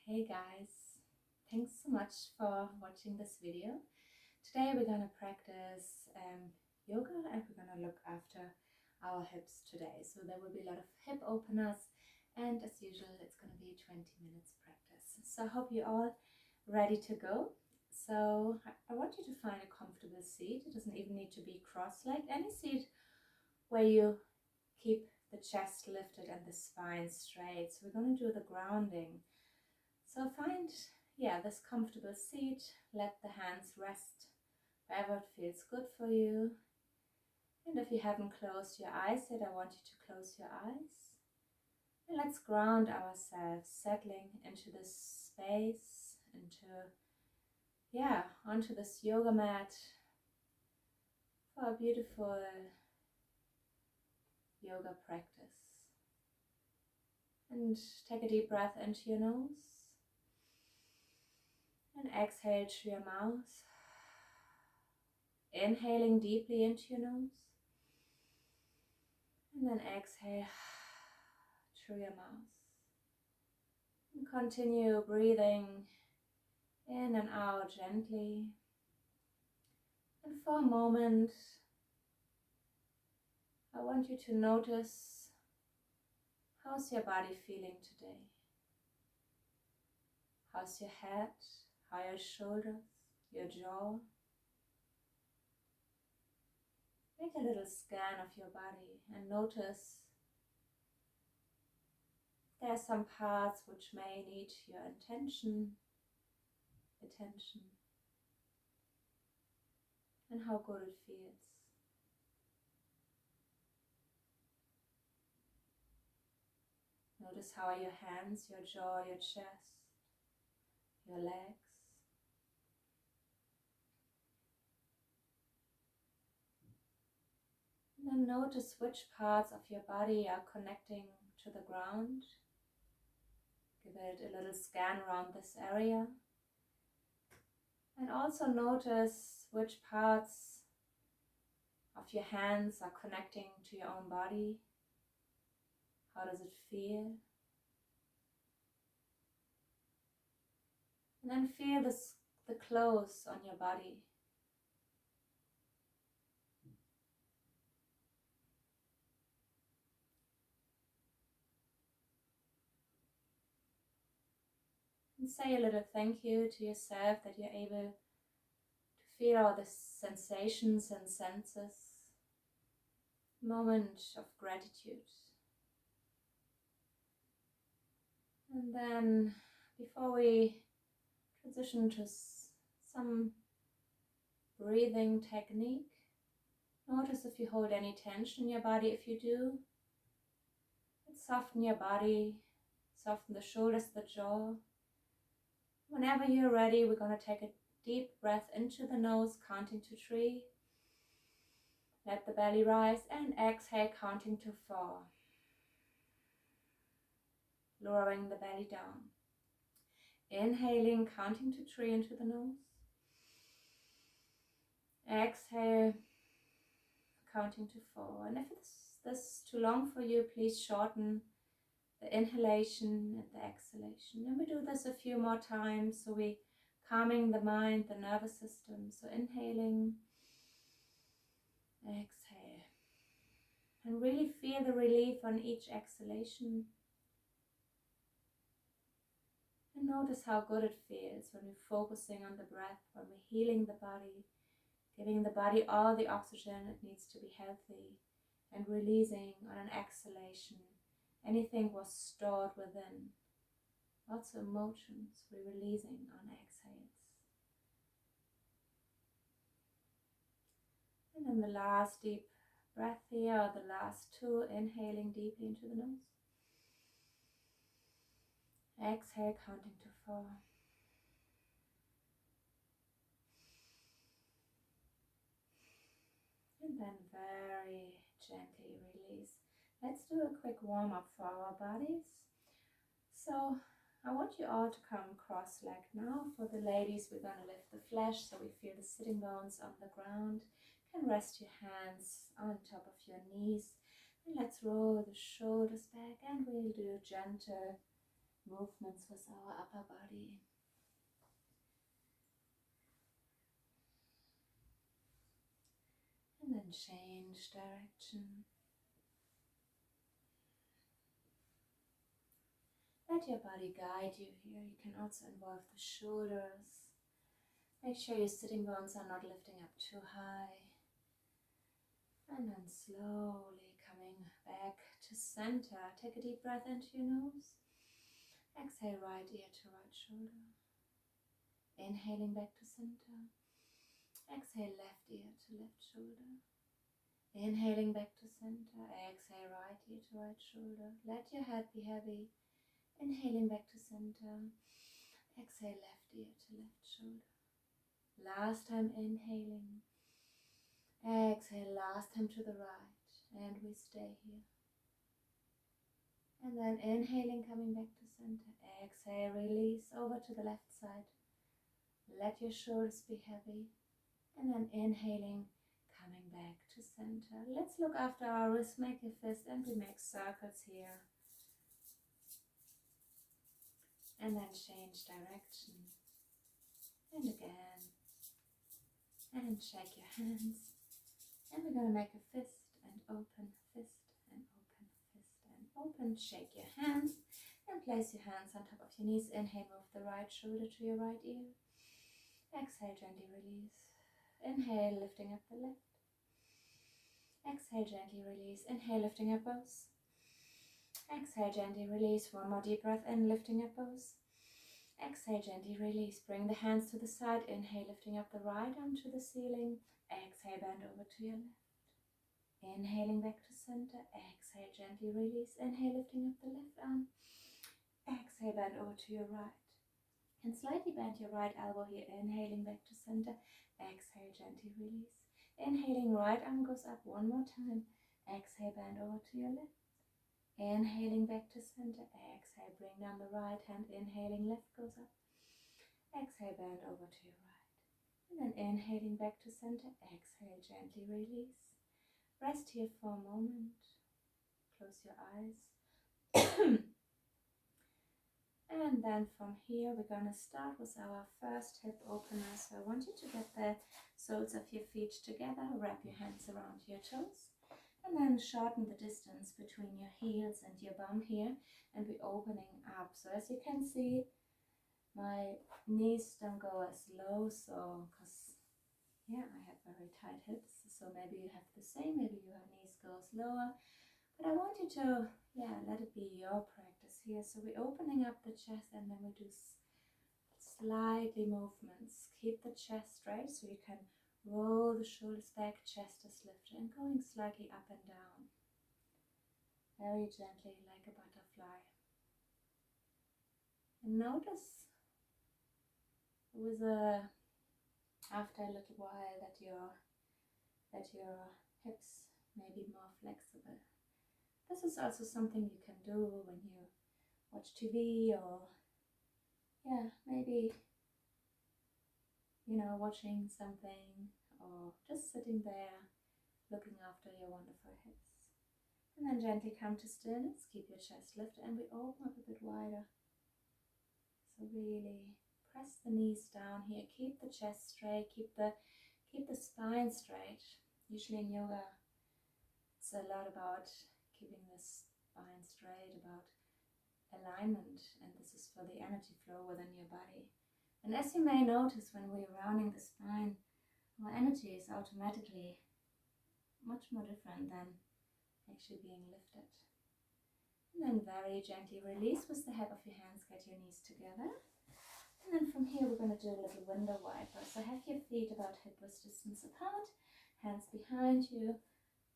Hey guys, thanks so much for watching this video. Today we're going to practice yoga and we're going to look after our hips today. So there will be a lot of hip openers and as usual it's going to be 20 minutes practice. So I hope you're all ready to go. So I want you to find a comfortable seat. It doesn't even need to be cross-legged. Any seat where you keep the chest lifted and the spine straight. So we're going to do the grounding. So find, this comfortable seat. Let the hands rest wherever it feels good for you. And if you haven't closed your eyes yet, I want you to close your eyes. And let's ground ourselves, settling into this space, onto this yoga mat for a beautiful yoga practice. And take a deep breath into your nose. And exhale through your mouth. Inhaling deeply into your nose. And then exhale through your mouth. And continue breathing in and out gently. And for a moment, I want you to notice, how's your body feeling today? How's your head? How are your shoulders? Your jaw? Make a little scan of your body and notice if there are some parts which may need your attention, and how good it feels. Notice how are your hands, your jaw, your chest, your legs. And then notice which parts of your body are connecting to the ground. Give it a little scan around this area. And also notice which parts of your hands are connecting to your own body. How does it feel? And then feel the clothes on your body. And say a little thank you to yourself that you're able to feel all the sensations and senses. Moment of gratitude. And then before we transition to some breathing technique, notice if you hold any tension in your body. If you do, soften your body, soften the shoulders, the jaw. Whenever you're ready, we're going to take a deep breath into the nose, counting to 3. Let the belly rise and exhale, counting to 4. Lowering the belly down. Inhaling, counting to 3 into the nose. Exhale, counting to 4. And if this is too long for you, please shorten the inhalation and the exhalation. And we do this a few more times, so we calming the mind, the nervous system. So inhaling, exhale. And really feel the relief on each exhalation. And notice how good it feels when we're focusing on the breath, when we're healing the body, giving the body all the oxygen it needs to be healthy, and releasing on an exhalation anything was stored within. Lots of emotions we're releasing on exhales. And then the last deep breath here, the last 2, inhaling deeply into the nose. Exhale, counting to 4. And then very gently release. Let's do a quick warm-up for our bodies. So I want you all to come cross-legged now. For the ladies, we're going to lift the flesh so we feel the sitting bones on the ground. You can rest your hands on top of your knees. And let's roll the shoulders back, and we'll do gentle movements with our upper body. And then change direction. Let your body guide you here. You can also involve the shoulders. Make sure your sitting bones are not lifting up too high. And then slowly coming back to center. Take a deep breath into your nose. Exhale right ear to right shoulder. Inhaling back to center. Exhale left ear to left shoulder. Inhaling back to center. Exhale right ear to right shoulder. Let your head be heavy. Inhaling back to center. Exhale left ear to left shoulder. Last time inhaling. Exhale last time to the right. And we stay here. And then inhaling, coming back to center. Exhale, release over to the left side. Let your shoulders be heavy. And then inhaling, coming back to center. Let's look after our wrist, make a fist, and we make circles here. And then change direction. And again. And shake your hands. And we're going to make a fist and open, fist and open, fist and open. Shake your hands and place your hands on top of your knees. Inhale, move the right shoulder to your right ear. Exhale, gently release. Inhale, lifting up the left. Exhale, gently release. Inhale, lifting up both. Exhale, gently release. One more deep breath in, lifting up both. Exhale, gently release. Bring the hands to the side. Inhale, lifting up the right arm to the ceiling. Exhale, bend over to your left. Inhaling back to center. Exhale, gently release. Inhale, lifting up the left arm. Exhale, bend over to your right. And slightly bend your right elbow here. Inhaling back to center. Exhale, gently release. Inhaling, right arm goes up one more time. Exhale, bend over to your left. Inhaling back to center. Exhale, bring down the right hand. Inhaling, left goes up. Exhale, bend over to your right. And then inhaling back to center. Exhale, gently release. Rest here for a moment. Close your eyes. And then from here we're going to start with our first hip opener. So I want you to get the soles of your feet together, wrap your hands around your toes, and then shorten the distance between your heels and your bum here, and we're opening up. So as you can see, my knees don't go as low, so because yeah, I have very tight hips, so maybe you have the same, maybe your knees goes lower. But I want you to, let it be your practice here. So we're opening up the chest and then we do slightly movements. Keep the chest straight so you can roll the shoulders back, chest is lifted and going slightly up and down. Very gently like a butterfly. And notice after a little while that your hips may be more flexible. This is also something you can do when you watch TV or maybe watching something or just sitting there looking after your wonderful hips. And then gently come to stillness, keep your chest lifted and we open up a bit wider. So really press the knees down here, keep the chest straight, keep the spine straight. Usually in yoga it's a lot about keeping the spine straight, about alignment, and this is for the energy flow within your body. And as you may notice, when we're rounding the spine, our energy is automatically much more different than actually being lifted. And then very gently release with the head of your hands, get your knees together. And then from here we're going to do a little window wiper. So have your feet about hip width distance apart, hands behind you.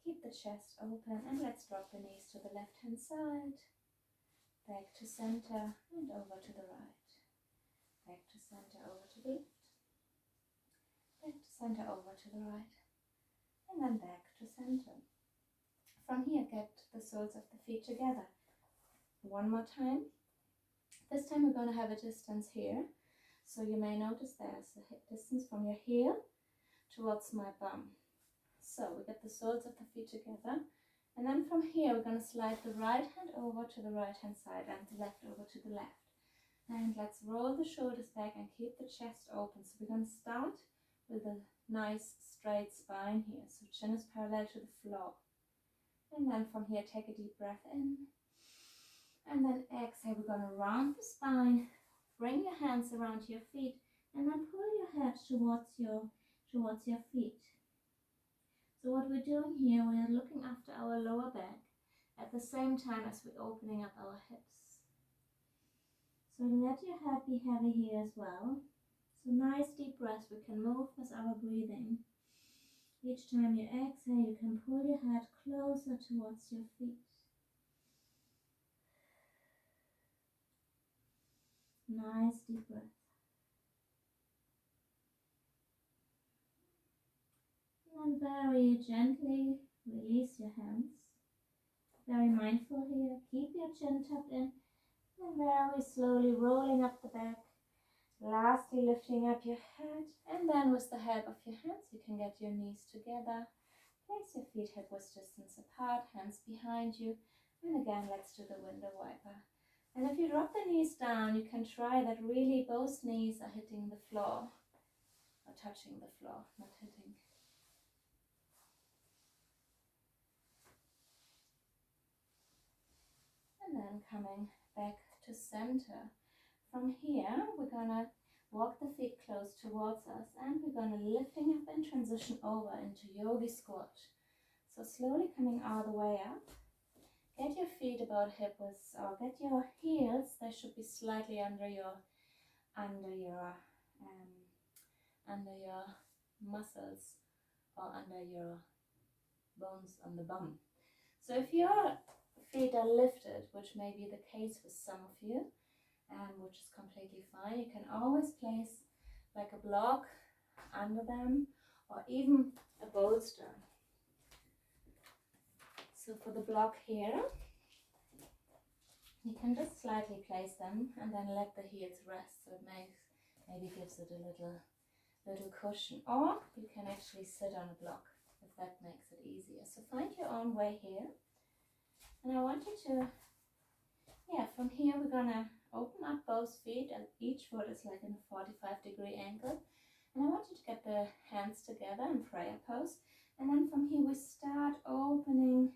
Keep the chest open and let's drop the knees to the left hand side. Back to center and over to the right. Back to center, over to the left. Back to center, over to the right. And then back to center. From here get the soles of the feet together. One more time. This time we're going to have a distance here. So you may notice there's a hip distance from your heel towards my bum. So we get the soles of the feet together And then from here, we're going to slide the right hand over to the right hand side and the left over to the left. And let's roll the shoulders back and keep the chest open. So we're going to start with a nice straight spine here. So chin is parallel to the floor. And then from here, take a deep breath in. And then exhale, we're going to round the spine. Bring your hands around your feet. And then pull your head towards your feet. So what we're doing here, we're looking after our lower back at the same time as we're opening up our hips. So let your head be heavy here as well. So nice deep breath. We can move with our breathing. Each time you exhale, you can pull your head closer towards your feet. Nice deep breath. And very gently release your hands. Very mindful here. Keep your chin tucked in. And very slowly rolling up the back. Lastly, lifting up your head. And then with the help of your hands, you can get your knees together. Place your feet hip-width distance apart, hands behind you. And again, let's do the window wiper. And if you drop the knees down, you can try that really both knees are hitting the floor. Or touching the floor, not hitting. And then coming back to center. From here, we're gonna walk the feet close towards us and we're gonna lifting up and transition over into yogi squat. So slowly coming all the way up. Get your feet about hip width, or get your heels, they should be slightly under your muscles or under your bones on the bum. So if your feet are lifted, which may be the case with some of you, which is completely fine, you can always place like a block under them or even a bolster. So for the block here, you can just slightly place them and then let the heels rest, so it maybe gives it a little cushion, or you can actually sit on a block if that makes it easier. So find your own way here. And I want you to, from here we're gonna open up both feet and each foot is like in a 45-degree angle. And I want you to get the hands together in prayer pose. And then from here we start opening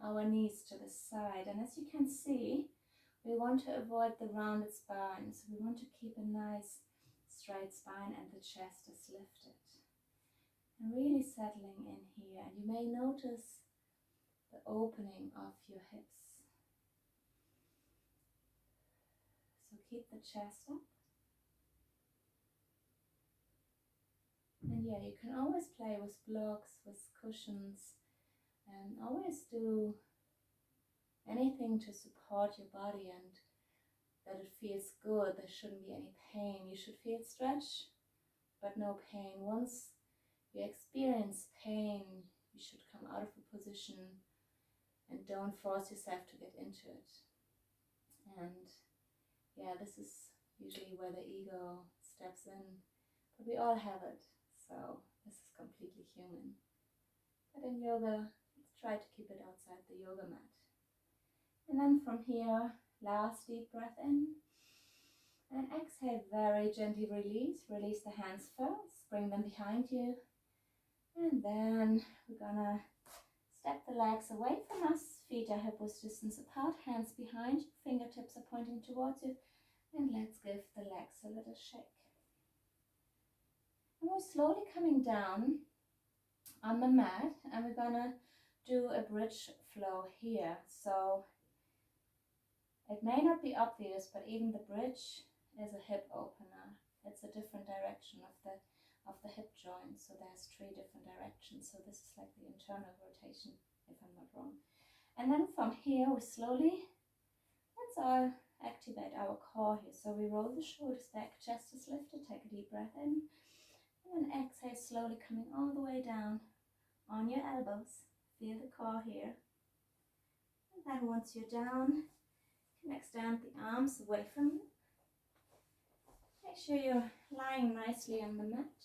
our knees to the side. And as you can see, we want to avoid the rounded spine. So we want to keep a nice straight spine and the chest is lifted. And really settling in here. And you may notice the opening of your hips. So keep the chest up. And you can always play with blocks, with cushions, and always do anything to support your body and that it feels good. There shouldn't be any pain. You should feel stretch, but no pain. Once you experience pain, you should come out of a position and don't force yourself to get into it. And this is usually where the ego steps in, but we all have it, so this is completely human. But in yoga, let's try to keep it outside the yoga mat. And then from here, last deep breath in, and exhale, very gently release the hands first, bring them behind you, and then we're gonna step the legs away from us, feet are hip-width distance apart, hands behind you, fingertips are pointing towards you, and let's give the legs a little shake. And we're slowly coming down on the mat, and we're gonna do a bridge flow here. So it may not be obvious, but even the bridge is a hip opener. It's a different direction of the hip joint. So there's 3 different directions. So this is like the internal rotation, if I'm not wrong. And then from here, we slowly, let's all activate our core here. So we roll the shoulders back, chest is lifted, take a deep breath in. And then exhale, slowly coming all the way down on your elbows. Feel the core here. And then once you're down, you can extend the arms away from you. Make sure you're lying nicely on the mat.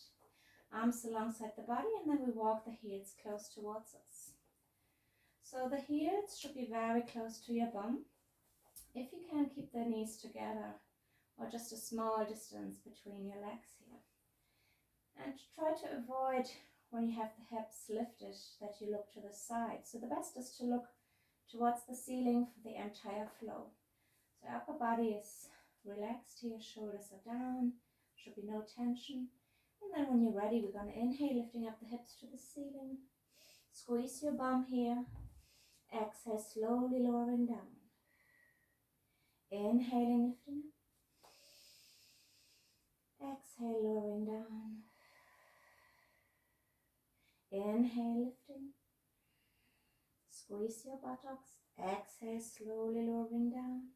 Arms alongside the body, and then we walk the heels close towards us. So the heels should be very close to your bum. If you can, keep the knees together or just a small distance between your legs here. And try to avoid, when you have the hips lifted, that you look to the side. So the best is to look towards the ceiling for the entire flow. So upper body is relaxed here, shoulders are down, should be no tension. And then when you're ready, we're going to inhale, lifting up the hips to the ceiling. Squeeze your bum here. Exhale, slowly lowering down. Inhaling, lifting up. Exhale, lowering down. Inhale, lifting. Squeeze your buttocks. Exhale, slowly lowering down.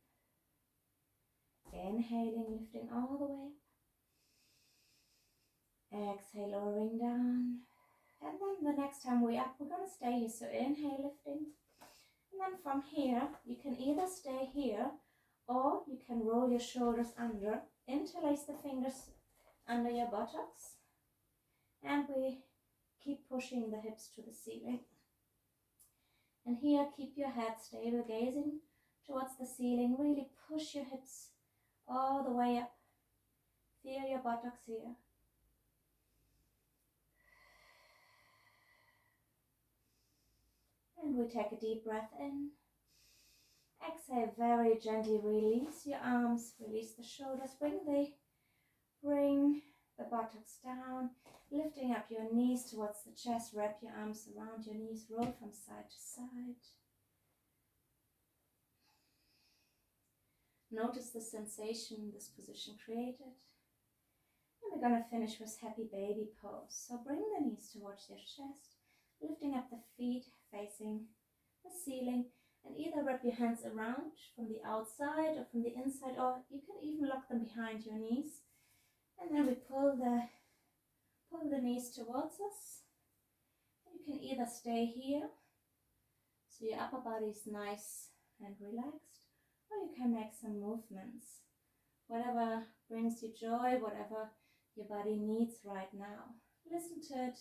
Inhaling, lifting all the way up. Exhale, lowering down. And then the next time we're up, we're going to stay here. So inhale, lifting. And then from here, you can either stay here or you can roll your shoulders under, interlace the fingers under your buttocks, and we keep pushing the hips to the ceiling. And here, keep your head stable, gazing towards the ceiling. Really push your hips all the way up. Feel your buttocks here. And we take a deep breath in. Exhale, very gently release your arms, release the shoulders, bring the buttocks down, lifting up your knees towards the chest, wrap your arms around your knees, roll from side to side. Notice the sensation this position created. And we're going to finish with happy baby pose. So bring the knees towards your chest, lifting up the feet, facing the ceiling. And either wrap your hands around from the outside or from the inside, or you can even lock them behind your knees. And then we pull the knees towards us. You can either stay here, so your upper body is nice and relaxed, or you can make some movements. Whatever brings you joy, whatever your body needs right now. Listen to it.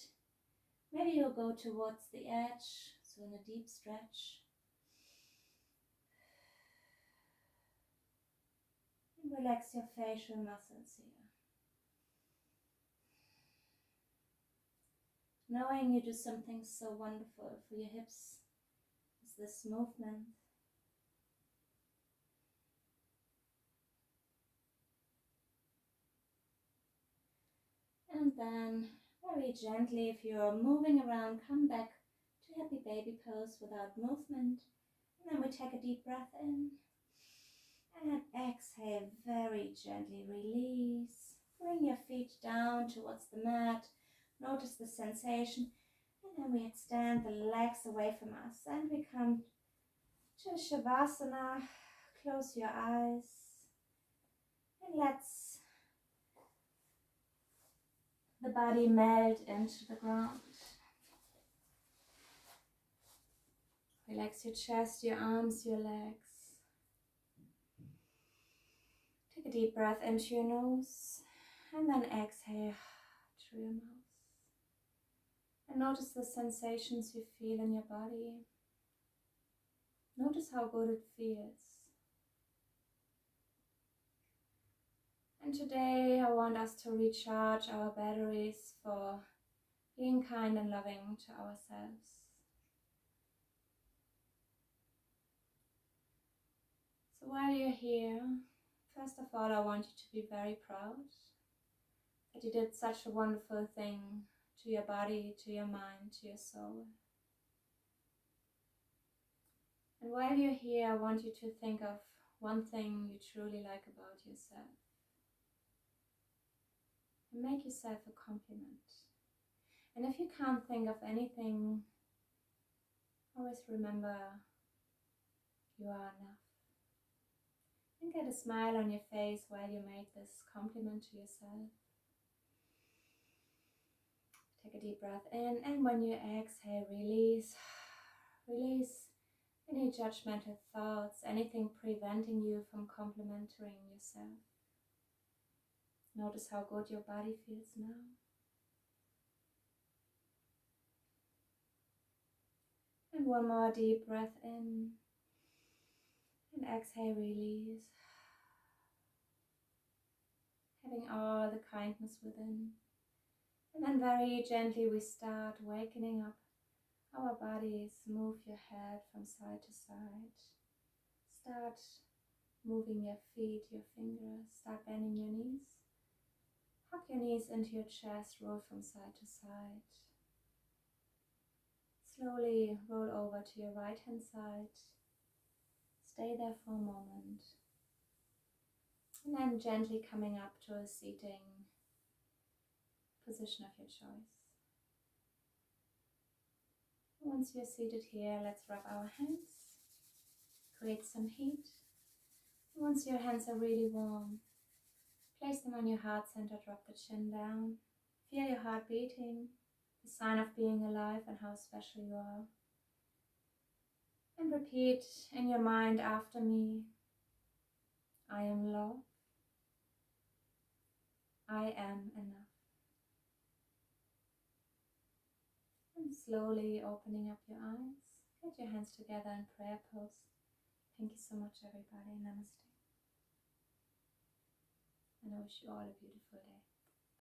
Maybe you'll go towards the edge, so in a deep stretch. Relax your facial muscles here. Knowing you do something so wonderful for your hips is this movement. And then very gently, if you're moving around, come back to happy baby pose without movement. And then we take a deep breath in. And exhale, very gently release. Bring your feet down towards the mat. Notice the sensation. And then we extend the legs away from us. And we come to Shavasana. Close your eyes. And let's the body melt into the ground. Relax your chest, your arms, your legs. Take a deep breath into your nose and then exhale through your mouth. And notice the sensations you feel in your body. Notice how good it feels. And today I want us to recharge our batteries for being kind and loving to ourselves. So while you're here, first of all, I want you to be very proud that you did such a wonderful thing to your body, to your mind, to your soul. And while you're here, I want you to think of one thing you truly like about yourself. And make yourself a compliment. And if you can't think of anything, always remember you are enough. And get a smile on your face while you make this compliment to yourself. Take a deep breath in, and when you exhale, release. Release any judgmental thoughts, anything preventing you from complimenting yourself. Notice how good your body feels now. And one more deep breath in. And exhale, release. Having all the kindness within. And then very gently we start wakening up our bodies. Move your head from side to side. Start moving your feet, your fingers. Start bending your knees. Hug your knees into your chest. Roll from side to side. Slowly roll over to your right hand side. Stay there for a moment. And then gently coming up to a seating position of your choice. Once you're seated here, let's rub our hands. Create some heat. Once your hands are really warm, place them on your heart center, drop the chin down. Feel your heart beating, the sign of being alive and how special you are. And repeat in your mind after me, I am love. I am enough. And slowly opening up your eyes. Get your hands together in prayer pose. Thank you so much, everybody. Namaste. And I wish you all a beautiful day.